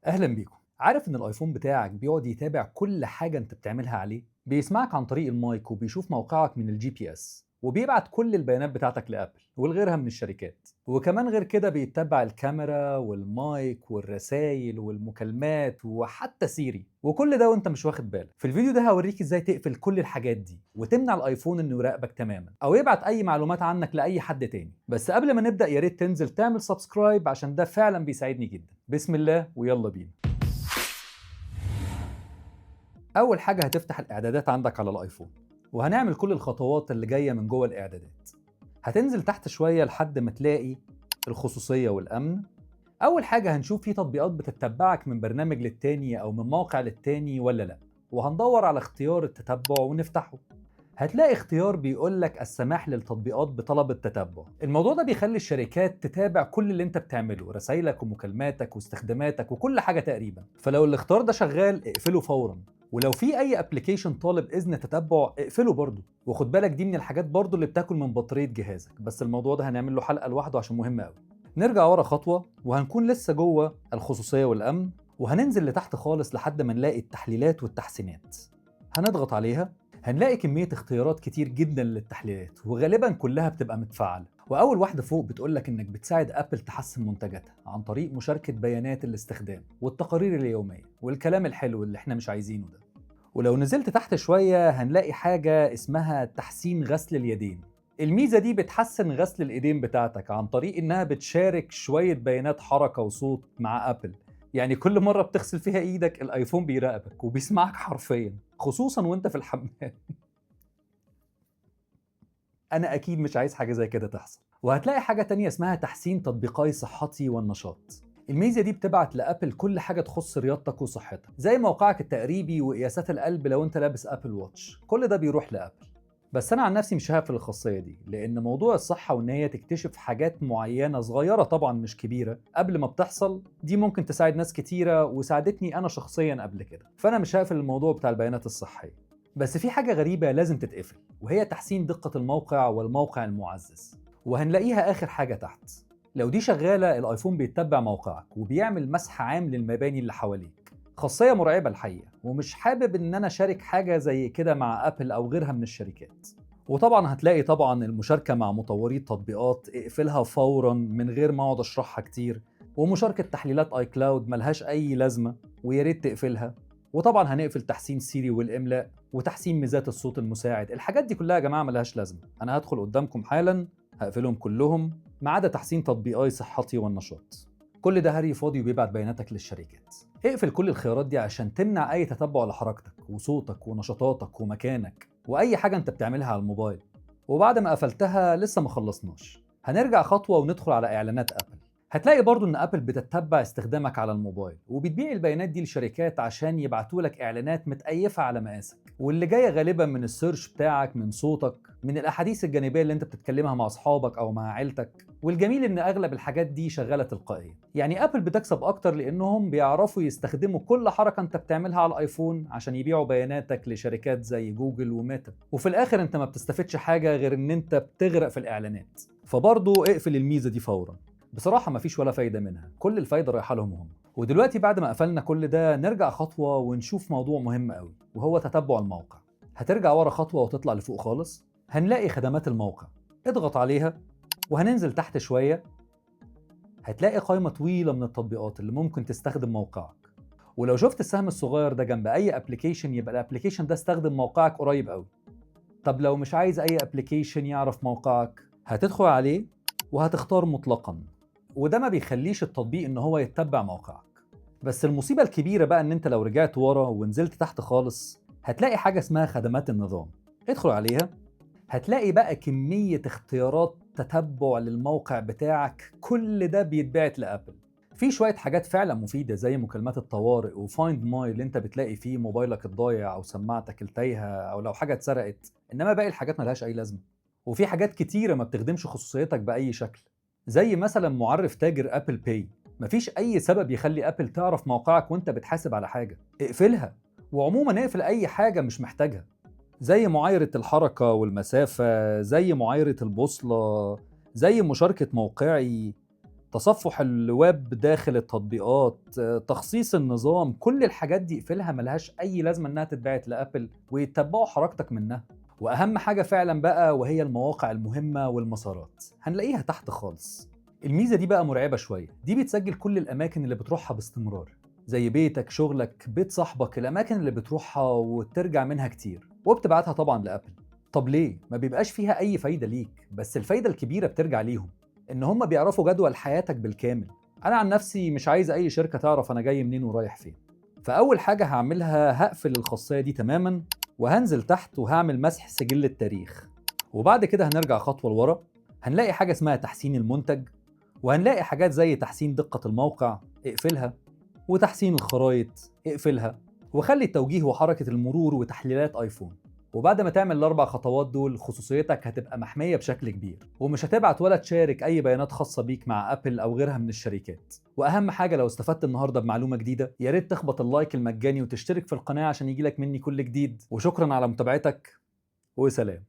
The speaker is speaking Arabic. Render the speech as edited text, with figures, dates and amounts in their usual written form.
اهلا بيكم. عارف ان الايفون بتاعك بيقعد يتابع كل حاجه انت بتعملها عليه؟ بيسمعك عن طريق المايك وبيشوف موقعك من الجي بي اس وبيبعت كل البيانات بتاعتك لابل ولغيرها من الشركات. وكمان غير كده بيتبع الكاميرا والمايك والرسايل والمكالمات وحتى سيري، وكل ده وانت مش واخد بالك. في الفيديو ده هوريك ازاي تقفل كل الحاجات دي وتمنع الايفون انه يراقبك تماما او يبعت اي معلومات عنك لاي حد تاني. بس قبل ما نبدا يا ريت تنزل تعمل سبسكرايب عشان ده فعلا بيساعدني جدا. بسم الله ويلا بينا. أول حاجة هتفتح الإعدادات عندك على الآيفون، وهنعمل كل الخطوات اللي جاية من جوه الإعدادات. هتنزل تحت شوية لحد ما تلاقي الخصوصية والأمن. أول حاجة هنشوف في تطبيقات بتتبعك من برنامج للتاني أو من موقع للتاني ولا لأ، وهندور على اختيار التتبع ونفتحه. هتلاقي اختيار بيقول لك السماح للتطبيقات بطلب التتبع. الموضوع ده بيخلي الشركات تتابع كل اللي انت بتعمله، رسايلك ومكالماتك واستخداماتك وكل حاجة تقريبا. فلو الاختيار ده شغال اقفله فورا، ولو في اي ابلكيشن طالب اذن تتبع اقفله برضه. وخد بالك دي من الحاجات برضه اللي بتاكل من بطارية جهازك، بس الموضوع ده هنعمل له حلقة لوحده عشان مهم قوي. نرجع ورا خطوة وهنكون لسه جوه الخصوصية والأمن، وهننزل لتحت خالص لحد ما نلاقي التحليلات والتحسينات. هنضغط عليها، هنلاقي كمية اختيارات كتير جدا للتحليلات وغالبا كلها بتبقى متفعلة. وأول واحدة فوق بتقولك إنك بتساعد أبل تحسن منتجاتها عن طريق مشاركة بيانات الاستخدام والتقارير اليومية والكلام الحلو اللي إحنا مش عايزينه ده. ولو نزلت تحت شوية هنلاقي حاجة اسمها تحسين غسل اليدين. الميزة دي بتحسن غسل الإيدين بتاعتك عن طريق إنها بتشارك شوية بيانات حركة وصوت مع أبل. يعني كل مرة بتغسل فيها إيدك الآيفون بيراقبك وبيسمعك حرفيا، خصوصا وانت في الحمام. أنا أكيد مش عايز حاجة زي كده تحصل. وهتلاقي حاجة تانية اسمها تحسين تطبيقي صحتي والنشاط. الميزة دي بتبعت لأبل كل حاجة تخص رياضتك وصحتك، زي موقعك التقريبي وقياسات القلب لو انت لابس أبل واتش، كل ده بيروح لأبل. بس أنا عن نفسي مش هقفل الخاصية دي، لأن موضوع الصحة وإن هي تكتشف حاجات معينة صغيرة طبعا مش كبيرة قبل ما بتحصل، دي ممكن تساعد ناس كتيرة وساعدتني أنا شخصيا قبل كده، فأنا مش هقفل الموضوع بتاع البيانات الصحية. بس في حاجة غريبة لازم تتقفل، وهي تحسين دقة الموقع والموقع المعزز، وهنلاقيها آخر حاجة تحت. لو دي شغالة الآيفون بيتبع موقعك وبيعمل مسح عام للمباني اللي حواليك. خاصية مرعبة الحقيقة، ومش حابب إن أنا أشارك حاجة زي كده مع أبل أو غيرها من الشركات. وطبعا هتلاقي طبعا المشاركة مع مطوري التطبيقات اقفلها فورا من غير ما اقعد اشرحها كتير. ومشاركة تحليلات اي كلاود ملهاش اي لازمة ويا ريت تقفلها. وطبعا هنقفل تحسين سيري والاملاء وتحسين ميزات الصوت المساعد، الحاجات دي كلها يا جماعة ملهاش لازمة. انا هدخل قدامكم حالا هقفلهم كلهم ما عدا تحسين تطبيقي صحتي والنشاط. كل ده هري فاضي وبيبعت بياناتك للشركات. اقفل كل الخيارات دي عشان تمنع اي تتبع لحركتك وصوتك ونشاطاتك ومكانك واي حاجه انت بتعملها على الموبايل. وبعد ما قفلتها لسه ما خلصناش، هنرجع خطوه وندخل على اعلانات ابل. هتلاقي برضو ان ابل بتتبع استخدامك على الموبايل وبتبيع البيانات دي لشركات عشان يبعتوا لك اعلانات متأيفة على مقاسك، واللي جايه غالبا من السيرش بتاعك، من صوتك، من الاحاديث الجانبيه اللي انت بتتكلمها مع اصحابك او مع عيلتك. والجميل ان اغلب الحاجات دي شغاله تلقائيا، يعني ابل بتكسب اكتر لانهم بيعرفوا يستخدموا كل حركه انت بتعملها على الايفون عشان يبيعوا بياناتك لشركات زي جوجل وميتا. وفي الاخر انت ما بتستفدش حاجه غير ان انت بتغرق في الاعلانات. فبرضه اقفل الميزه دي فورا. بصراحه مفيش ولا فايده منها، كل الفايده رايحه لهم هم. ودلوقتي بعد ما قفلنا كل ده نرجع خطوه ونشوف موضوع مهم قوي، وهو تتبع الموقع. هترجع ورا خطوه وتطلع لفوق خالص، هنلاقي خدمات الموقع. اضغط عليها وهننزل تحت شويه، هتلاقي قائمة طويلة من التطبيقات اللي ممكن تستخدم موقعك. ولو شفت السهم الصغير ده جنب أي ابلكيشن يبقى الابلكيشن ده استخدم موقعك قريب قوي. طب لو مش عايز أي ابلكيشن يعرف موقعك، هتدخل عليه وهتختار مطلقا، وده ما بيخليش التطبيق إن هو يتبع موقعك. بس المصيبة الكبيرة بقى إن أنت لو رجعت ورا ونزلت تحت خالص هتلاقي حاجة اسمها خدمات النظام. ادخل عليها، هتلاقي بقى كمية اختيارات تتبع للموقع بتاعك، كل ده بيتبعت لأبل. في شوية حاجات فعلا مفيدة زي مكالمات الطوارئ وفايند ماي اللي انت بتلاقي فيه موبايلك الضايع او سماعتك التايهة او لو حاجة اتسرقت، انما باقي الحاجات ملهاش اي لازمة. وفي حاجات كتيرة ما بتخدمش خصوصيتك بأي شكل، زي مثلا معرف تاجر ابل باي. مفيش اي سبب يخلي ابل تعرف موقعك وانت بتحاسب على حاجة، اقفلها. وعموما اقفل اي حاجة مش محتاجها، زي معايرة الحركة والمسافة، زي معايرة البوصلة، زي مشاركة موقعي. تصفح الويب داخل التطبيقات، تخصيص النظام، كل الحاجات دي اقفلها، ملهاش أي لازمة إنها تتبعت لأبل ويتبعوا حركتك منها. وأهم حاجة فعلا بقى وهي المواقع المهمة والمسارات، هنلاقيها تحت خالص. الميزة دي بقى مرعبة شوية، دي بتسجل كل الأماكن اللي بتروحها باستمرار، زي بيتك، شغلك، بيت صاحبك، الأماكن اللي بتروحها وترجع منها كتير، وبتبعتها طبعا لأبل. طب ليه؟ ما بيبقاش فيها أي فايدة ليك، بس الفايدة الكبيرة بترجع ليهم، إن هم بيعرفوا جدول حياتك بالكامل. أنا عن نفسي مش عايز أي شركة تعرف أنا جاي منين ورايح فين. فأول حاجة هعملها هقفل الخاصية دي تماما، وهنزل تحت وهعمل مسح سجل التاريخ. وبعد كده هنرجع خطوة لورا، هنلاقي حاجة اسمها تحسين المنتج، وهنلاقي حاجات زي تحسين دقة الموقع، اقفلها، وتحسين الخرائط، اقفلها، وخلي التوجيه وحركة المرور وتحليلات ايفون. وبعد ما تعمل الاربع خطوات دول، خصوصيتك هتبقى محمية بشكل كبير، ومش هتبعت ولا تشارك اي بيانات خاصة بيك مع ابل او غيرها من الشركات. واهم حاجة، لو استفدت النهاردة بمعلومة جديدة، يا ريت تخبط اللايك المجاني وتشترك في القناة عشان يجيلك مني كل جديد. وشكرا على متابعتك، وسلام.